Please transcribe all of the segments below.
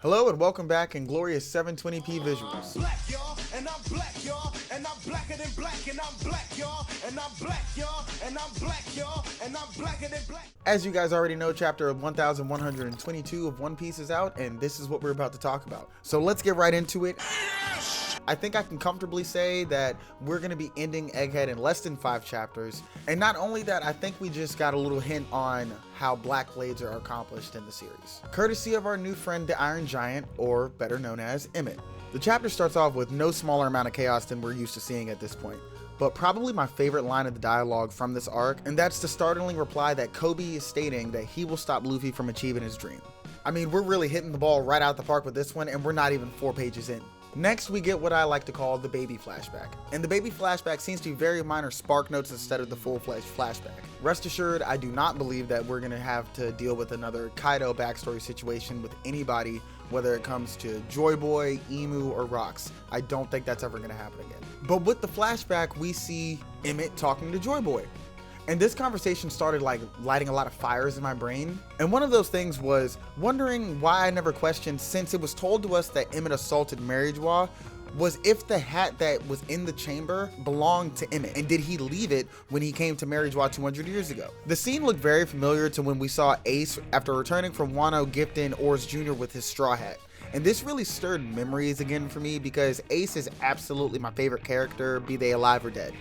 Hello and welcome back in glorious 720p visuals. Black, y'all, and I'm black, y'all, and I'm blacker than black, and I'm black, y'all, and I'm black, y'all, and I'm black, y'all, and I'm blacker than black. As you guys already know, chapter 1122 of One Piece is out, and this is what we're about to talk about. So let's get right into it. I think I can comfortably say that we're going to be ending Egghead in less than 5 chapters. And not only that, I think we just got a little hint on how Black Blades are accomplished in the series, courtesy of our new friend the Iron Giant, or better known as Emmett. The chapter starts off with no smaller amount of chaos than we're used to seeing at this point, but probably my favorite line of the dialogue from this arc, and that's the startling reply that Kobe is stating that he will stop Luffy from achieving his dream. I mean, we're really hitting the ball right out the park with this one, and we're not even 4 pages in. Next, we get what I like to call the baby flashback. And the baby flashback seems to be very minor spark notes instead of the full-fledged flashback. Rest assured, I do not believe that we're going to have to deal with another Kaido backstory situation with anybody, whether it comes to Joy Boy, Emu, or Rocks. I don't think that's ever going to happen again. But with the flashback, we see Emmett talking to Joy Boy. And this conversation started like lighting a lot of fires in my brain. And one of those things was wondering why I never questioned, since it was told to us that Emmett assaulted Mary Joie, was if the hat that was in the chamber belonged to Emmett, and did he leave it when he came to Mary Joie 200 years ago? The scene looked very familiar to when we saw Ace after returning from Wano gifting Oars Jr. with his straw hat. And this really stirred memories again for me because Ace is absolutely my favorite character, be they alive or dead.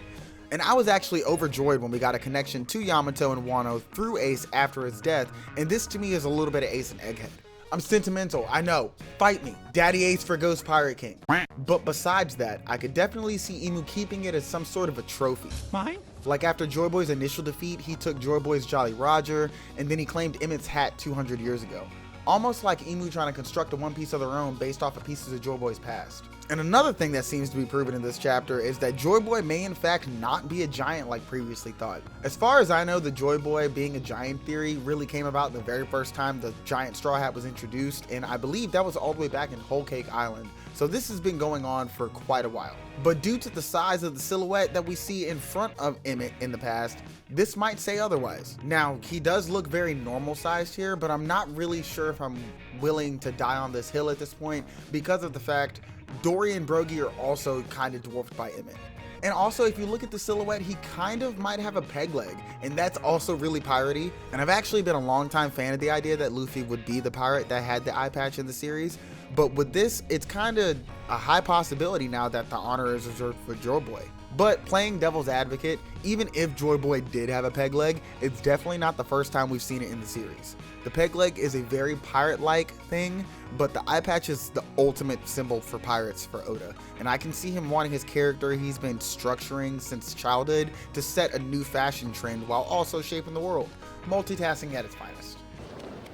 And I was actually overjoyed when we got a connection to Yamato and Wano through Ace after his death, and this to me is a little bit of Ace and Egghead. I'm sentimental, I know, fight me, Daddy Ace for Ghost Pirate King. But besides that, I could definitely see Emu keeping it as some sort of a trophy. Mine? Like after Joy Boy's initial defeat, he took Joy Boy's Jolly Roger, and then he claimed Emmett's hat 200 years ago. Almost like Emu trying to construct a One Piece of their own based off of pieces of Joy Boy's past. And another thing that seems to be proven in this chapter is that Joy Boy may in fact not be a giant like previously thought. As far as I know, the Joy Boy being a giant theory really came about the very first time the giant straw hat was introduced, and I believe that was all the way back in Whole Cake Island. So this has been going on for quite a while. But due to the size of the silhouette that we see in front of Emmett in the past, this might say otherwise. Now, he does look very normal sized here, but I'm not really sure if I'm willing to die on this hill at this point because of the fact Dory and Brogy are also kind of dwarfed by Emmett. And also, if you look at the silhouette, he kind of might have a peg leg, and that's also really piratey. And I've actually been a long time fan of the idea that Luffy would be the pirate that had the eye patch in the series, but with this, it's kind of a high possibility now that the honor is reserved for Joy Boy. But playing devil's advocate, even if Joy Boy did have a peg leg, it's definitely not the first time we've seen it in the series. The peg leg is a very pirate-like thing, but the eye patch is the ultimate symbol for pirates for Oda. And I can see him wanting his character he's been structuring since childhood to set a new fashion trend while also shaping the world. Multitasking at its finest.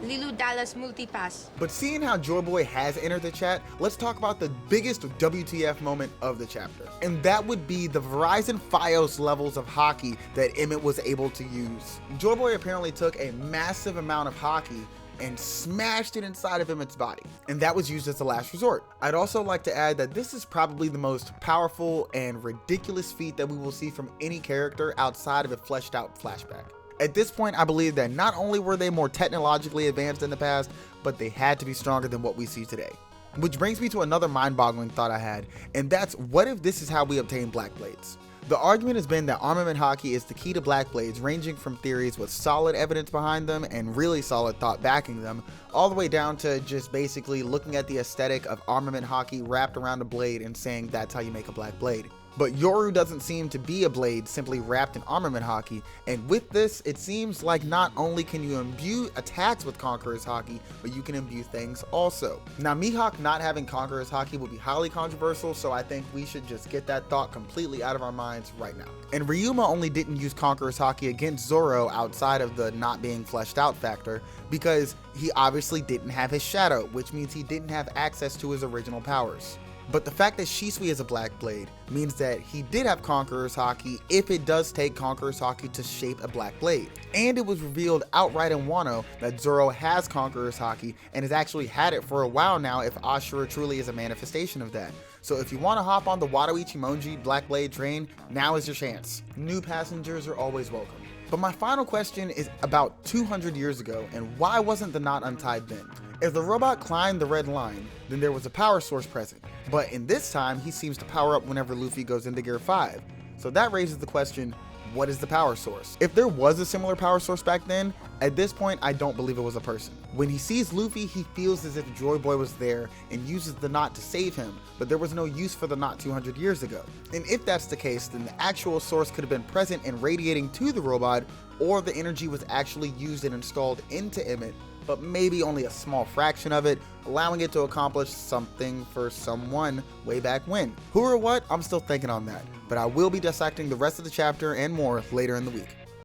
Lilu Dallas Multipass. But seeing how Joy Boy has entered the chat, let's talk about the biggest WTF moment of the chapter. And that would be the Verizon Fios levels of hockey that Emmett was able to use. Joy Boy apparently took a massive amount of hockey and smashed it inside of Emmett's body, and that was used as a last resort. I'd also like to add that this is probably the most powerful and ridiculous feat that we will see from any character outside of a fleshed out flashback. At this point, I believe that not only were they more technologically advanced in the past, but they had to be stronger than what we see today. Which brings me to another mind-boggling thought I had, and that's what if this is how we obtain Black Blades? The argument has been that armament hockey is the key to Black Blades, ranging from theories with solid evidence behind them and really solid thought backing them, all the way down to just basically looking at the aesthetic of armament hockey wrapped around a blade and saying that's how you make a Black Blade. But Yoru doesn't seem to be a blade simply wrapped in armament hockey, and with this, it seems like not only can you imbue attacks with Conqueror's Haki, but you can imbue things also. Now, Mihawk not having Conqueror's Haki would be highly controversial, so I think we should just get that thought completely out of our minds right now. And Ryuma only didn't use Conqueror's Haki against Zoro outside of the not being fleshed out factor, because he obviously didn't have his shadow, which means he didn't have access to his original powers. But the fact that Shisui is a Black Blade means that he did have Conqueror's Haki if it does take Conqueror's Haki to shape a Black Blade. And it was revealed outright in Wano that Zoro has Conqueror's Haki and has actually had it for a while now if Ashura truly is a manifestation of that. So if you want to hop on the Wado Ichimonji Black Blade train, now is your chance. New passengers are always welcome. But my final question is about 200 years ago, and why wasn't the knot untied then? If the robot climbed the red line, then there was a power source present. But in this time, he seems to power up whenever Luffy goes into Gear 5. So that raises the question, what is the power source? If there was a similar power source back then, at this point, I don't believe it was a person. When he sees Luffy, he feels as if Joy Boy was there and uses the knot to save him, but there was no use for the knot 200 years ago. And if that's the case, then the actual source could have been present and radiating to the robot, or the energy was actually used and installed into Emmett, but maybe only a small fraction of it, allowing it to accomplish something for someone way back when. Who or what? I'm still thinking on that, but I will be dissecting the rest of the chapter and more later in the week.